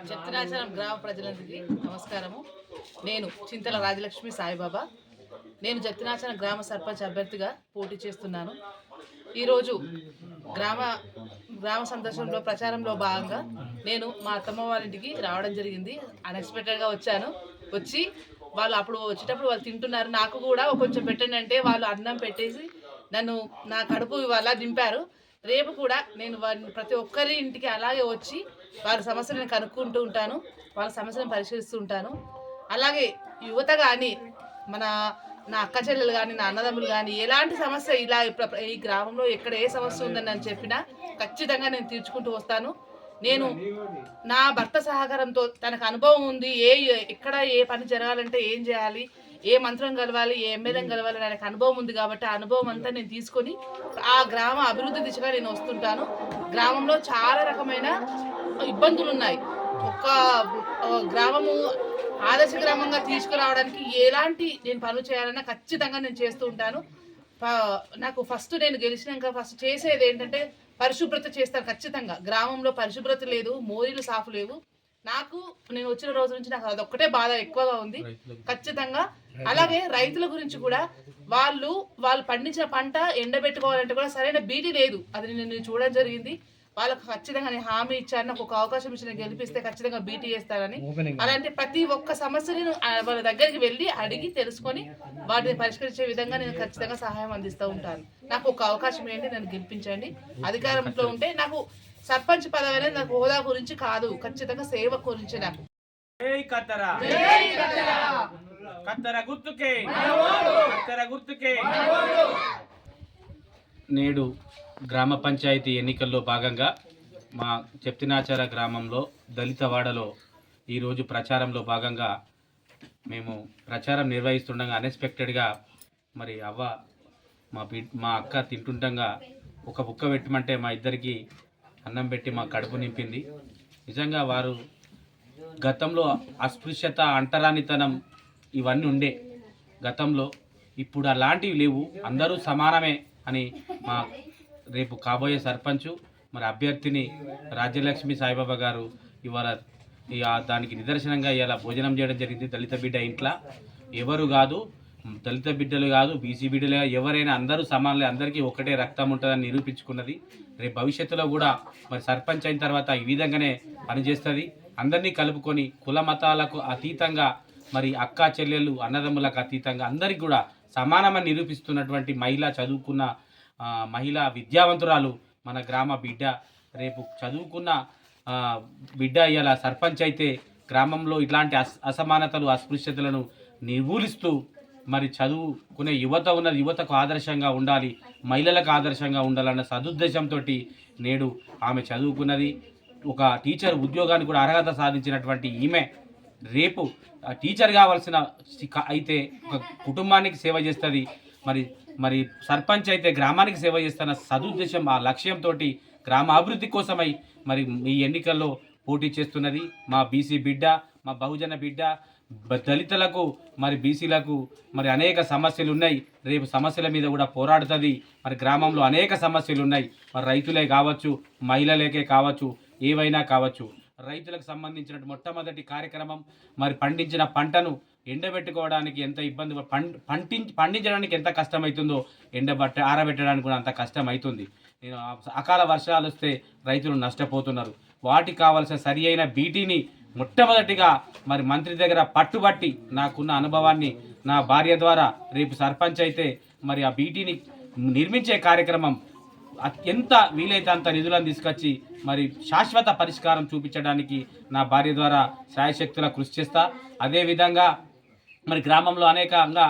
జత్తినాచరం గ్రామ ప్రజలందరికీ నమస్కారము. నేను చింతల రాజలక్ష్మి సాయిబాబా. నేను జత్తినాచరం గ్రామ సర్పంచ్ అభ్యర్థిగా పోటీ చేస్తున్నాను. ఈరోజు గ్రామ సందర్శనలో ప్రచారంలో భాగంగా నేను మా అత్తమ్మ వాళ్ళ ఇంటికి రావడం జరిగింది. అన్ఎక్స్పెక్టెడ్గా వచ్చాను. వచ్చి వాళ్ళు అప్పుడు వచ్చేటప్పుడు వాళ్ళు తింటున్నారు. నాకు కూడా కొంచెం పెట్టండి అంటే వాళ్ళు అన్నం పెట్టేసి నా కడుపు ఇవాళ దింపారు. రేపు కూడా నేను ప్రతి ఒక్కరి ఇంటికి అలాగే వచ్చి వారి సమస్యలను కనుక్కుంటూ ఉంటాను, వాళ్ళ సమస్యలను పరిశీలిస్తూ ఉంటాను. అలాగే యువత కానీ నా అక్క చెల్లెలు కానీ నా అన్నదమ్ములు కానీ ఎలాంటి సమస్య ఇలా ఈ గ్రామంలో ఎక్కడ ఏ సమస్య ఉందని నేను చెప్పినా ఖచ్చితంగా నేను తీర్చుకుంటూ వస్తాను. నేను నా భర్త సహకారంతో తనకు అనుభవం ఉంది, ఎక్కడ ఏ పని జరగాలంటే ఏం చేయాలి, ఏ మంత్రం కలవాలి, ఏ ఎమ్మెల్యేని కలవాలి నాకు అనుభవం ఉంది కాబట్టి ఆ అనుభవం అంతా నేను తీసుకొని ఆ గ్రామ అభివృద్ధి దిశగా నేను వస్తుంటాను. గ్రామంలో చాలా రకమైన ఇబ్బందులు ఉన్నాయి. ఒక గ్రామము ఆదర్శ గ్రామంగా తీసుకురావడానికి ఎలాంటి నేను పనులు చేయాలన్నా ఖచ్చితంగా నేను చేస్తూ ఉంటాను. నాకు నేను గెలిచినాక ఫస్ట్ చేసేది ఏంటంటే పరిశుభ్రత చేస్తాను. ఖచ్చితంగా గ్రామంలో పరిశుభ్రత లేదు, మోరీలు సాఫ్ లేవు. నేను వచ్చిన రోజు నుంచి నాకు అదొక్కటే బాధ ఎక్కువగా ఉంది. ఖచ్చితంగా అలాగే రైతుల గురించి కూడా వాళ్ళు పండించిన పంట ఎండబెట్టుకోవాలంటే కూడా సరైన బీటీ లేదు. అది నేను చూడడం జరిగింది. వాళ్ళకు ఖచ్చితంగా నేను హామీ ఇచ్చాను. నాకు ఒక అవకాశం ఇచ్చి నేను గెలిపిస్తే ఖచ్చితంగా బీటీ చేస్తానని. అలాంటి ప్రతి ఒక్క సమస్యని వాళ్ళ దగ్గరికి వెళ్ళి అడిగి తెలుసుకొని వాటిని పరిష్కరించే విధంగా నేను ఖచ్చితంగా సహాయం అందిస్తూ ఉంటాను. నాకు ఒక అవకాశం ఏంటి, నన్ను గెలిపించండి. అధికారంలో ఉంటే నాకు సర్పంచ్ పదవి అనేది నాకు హోదా గురించి కాదు, ఖచ్చితంగా సేవ గురించి. నాకు నేడు గ్రామ పంచాయతీ ఎన్నికల్లో భాగంగా మా చెప్తినాచార గ్రామంలో దళితవాడలో ఈరోజు ప్రచారంలో భాగంగా మేము ప్రచారం నిర్వహిస్తుండగా అన్ఎక్స్పెక్టెడ్గా మరి అవ్వ మా అక్క తింటుండగా ఒక బుక్క పెట్టమంటే మా ఇద్దరికి అన్నం పెట్టి మా కడుపు నింపింది. నిజంగా వారు గతంలో అస్పృశ్యత, అంటరానితనం ఇవన్నీ ఉండే గతంలో, ఇప్పుడు అలాంటివి లేవు, అందరూ సమానమే అని మా రేపు కాబోయే సర్పంచు మరి అభ్యర్థిని రాజ్యలక్ష్మి సాయిబాబా గారు ఇవాళ దానికి నిదర్శనంగా ఇలా భోజనం చేయడం జరిగింది. దళిత బిడ్డ ఇంట్లో ఎవరు కాదు, దళిత బిడ్డలు కాదు, బీసీ బిడ్డలు కాదు, ఎవరైనా అందరూ సమానులే, అందరికీ ఒకటే రక్తం ఉంటుందని నిరూపించుకున్నది. రేపు భవిష్యత్తులో కూడా మరి సర్పంచ్ అయిన తర్వాత ఈ విధంగానే పనిచేస్తుంది. అందరినీ కలుపుకొని కుల మతాలకు అతీతంగా మరి అక్క చెల్లెళ్ళు అన్నదమ్ములకు అతీతంగా అందరికీ కూడా సమానమని నిరూపిస్తున్నటువంటి చదువుకున్న మహిళా విద్యావంతురాలు మన గ్రామ బిడ్డ. రేపు చదువుకున్న బిడ్డ ఇలా సర్పంచ్ అయితే గ్రామంలో ఇట్లాంటి అసమానతలు, అస్పృశ్యతలను నిర్మూలిస్తూ మరి చదువుకునే యువతకు ఆదర్శంగా ఉండాలి, మహిళలకు ఆదర్శంగా ఉండాలన్న సదుద్దేశంతో నేడు ఆమె చదువుకున్నది. ఒక టీచర్ ఉద్యోగానికి కూడా అర్హత సాధించినటువంటి ఈమె రేపు టీచర్ కావాల్సిన అయితే ఒక కుటుంబానికి సేవ చేస్తుంది, మరి సర్పంచ్ అయితే గ్రామానికి సేవ చేస్తున్న సదుద్దేశం, ఆ లక్ష్యంతో గ్రామ అభివృద్ధి కోసమై మరి ఈ ఎన్నికల్లో పోటీ చేస్తున్నది. మా బీసీ బిడ్డ, మా బహుజన బిడ్డ, దళితులకు మరి బీసీలకు మరి అనేక సమస్యలు ఉన్నాయి. రేపు సమస్యల మీద కూడా పోరాడుతుంది. మరి గ్రామంలో అనేక సమస్యలు ఉన్నాయి. మరి రైతులే కావచ్చు, మహిళలకే కావచ్చు, ఏవైనా కావచ్చు. రైతులకు సంబంధించిన మొట్టమొదటి కార్యక్రమం మరి పండించిన పంటను ఎండబెట్టుకోవడానికి ఎంత ఇబ్బంది, పండించడానికి ఎంత కష్టమవుతుందో ఆరబెట్టడానికి కూడా అంత కష్టం అవుతుంది. నేను అకాల వర్షాలు వస్తే రైతులు నష్టపోతున్నారు. వాటికి కావాల్సిన సరి అయిన బీటీని మొట్టమొదటిగా మరి మంత్రి దగ్గర పట్టుబట్టి నాకున్న అనుభవాన్ని నా భార్య ద్వారా రేపు సర్పంచ్ అయితే మరి ఆ బీటీని నిర్మించే కార్యక్రమం ఎంత వీలైతే అంత నిధులను తీసుకొచ్చి మరి శాశ్వత పరిష్కారం చూపించడానికి నా భార్య ద్వారా శాయశక్తుల కృషి చేస్తా. అదేవిధంగా మరి గ్రామంలో అనేకంగా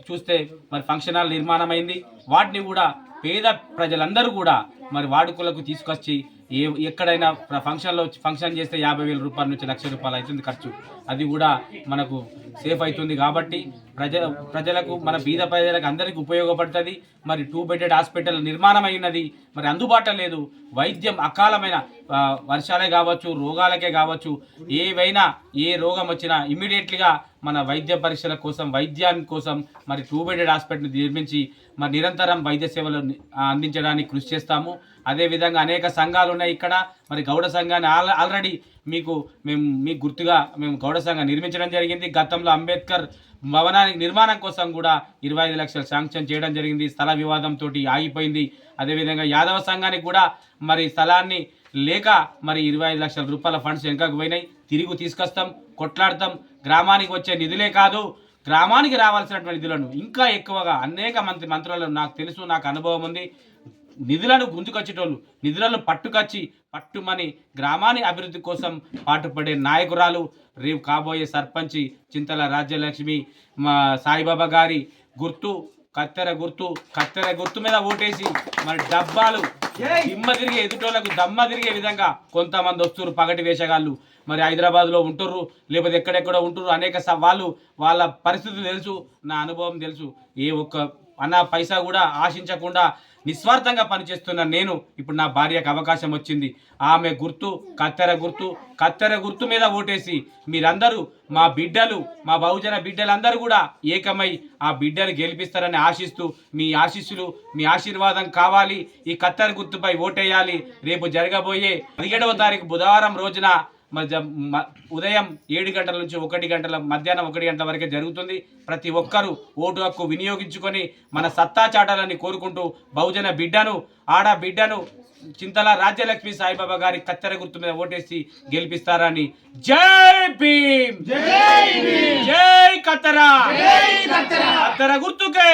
చూస్తే మరి ఫంక్షన్ హాల్ నిర్మాణమైంది. వాటిని కూడా పేద ప్రజలందరూ కూడా మరి వాడుకలకు తీసుకొచ్చి ఎక్కడైనా ఫంక్షన్ చేస్తే 50,000 రూపాయల నుంచి 1,00,000 రూపాయలు అవుతుంది ఖర్చు. అది కూడా మనకు సేఫ్ అవుతుంది కాబట్టి ప్రజలకు, మన బీద ప్రజలకు అందరికీ ఉపయోగపడుతుంది. మరి 2 బెడెడ్ హాస్పిటల్ నిర్మాణం అయినది, మరి అందుబాటులో లేదు. వైద్యం అకాలమైన వర్షాలే కావచ్చు, రోగాలకే కావచ్చు, ఏవైనా ఏ రోగం వచ్చినా ఇమ్మీడియట్లీగా మన వైద్య పరీక్షల కోసం, వైద్యాన్ని కోసం మరి 2 బెడెడ్ హాస్పిటల్ నిర్మించి మరి నిరంతరం వైద్య సేవలు అందించడానికి కృషి చేస్తాము. అదేవిధంగా అనేక సంఘాలు ఉన్నాయి ఇక్కడ. మరి గౌడ సంఘాన్ని ఆల్రెడీ మీకు గుర్తుగా మేము గౌడ సంఘం నిర్మించడం జరిగింది. గతంలో అంబేద్కర్ భవనానికి నిర్మాణం కోసం కూడా 25 లక్షలు శాంక్షన్ చేయడం జరిగింది. స్థల వివాదంతో ఆగిపోయింది. అదేవిధంగా యాదవ సంఘానికి కూడా మరి స్థలాన్ని లేక మరి 25 లక్షల రూపాయల ఫండ్స్ వెనకకు పోయినాయి. తిరిగి తీసుకొస్తాం, కొట్లాడతాం. గ్రామానికి వచ్చే నిధులే కాదు, గ్రామానికి రావాల్సినటువంటి నిధులను ఇంకా ఎక్కువగా అనేక మంత్రులను నాకు తెలుసు, నాకు అనుభవం ఉంది. నిధులను గుంజుకొచ్చేటోళ్ళు, నిధులను పట్టుమని గ్రామాన్ని అభివృద్ధి కోసం పాటుపడే నాయకురాలు, రేపు కాబోయే సర్పంచి చింతల రాజ్యలక్ష్మి మా సాయిబాబా గారి గుర్తు కత్తెర గుర్తు మీద ఓటేసి మరి డబ్బాలు తిరిగే ఎదుటోళ్లకు దమ్మ తిరిగే విధంగా కొంతమంది వస్తున్నారు పగటి వేషగాళ్ళు. మరి హైదరాబాద్లో ఉంటుర్రు, లేకపోతే ఎక్కడెక్కడో ఉంటుర్రు. అనేక వాళ్ళ పరిస్థితులు తెలుసు, నా అనుభవం తెలుసు. ఏ ఒక్క అన్న పైసా కూడా ఆశించకుండా నిస్వార్థంగా పనిచేస్తున్న నేను ఇప్పుడు నా భార్యకు అవకాశం వచ్చింది. ఆమె గుర్తు కత్తెర గుర్తు మీద ఓటేసి మీరందరూ మా బిడ్డలు, మా బహుజన బిడ్డలందరూ కూడా ఏకమై ఆ బిడ్డను గెలిపిస్తారని ఆశిస్తూ మీ ఆశీస్సులు, మీ ఆశీర్వాదం కావాలి. ఈ కత్తెర గుర్తుపై ఓటేయాలి. రేపు జరగబోయే 17వ తారీఖు బుధవారం రోజున ఉదయం 7 గంటల నుంచి 1 గంటల మధ్యాహ్నం 1 గంటల వరకే జరుగుతుంది. ప్రతి ఒక్కరూ ఓటు హక్కు వినియోగించుకొని మన సత్తా చాటాలని కోరుకుంటూ బహుజన బిడ్డను, ఆడబిడ్డను చింతల రాజ్యలక్ష్మి సాయిబాబా గారి కత్తెర గుర్తు మీద ఓటేసి గెలిపిస్తారని. జై భీమ్, జై కత్తెర గుర్తుకే.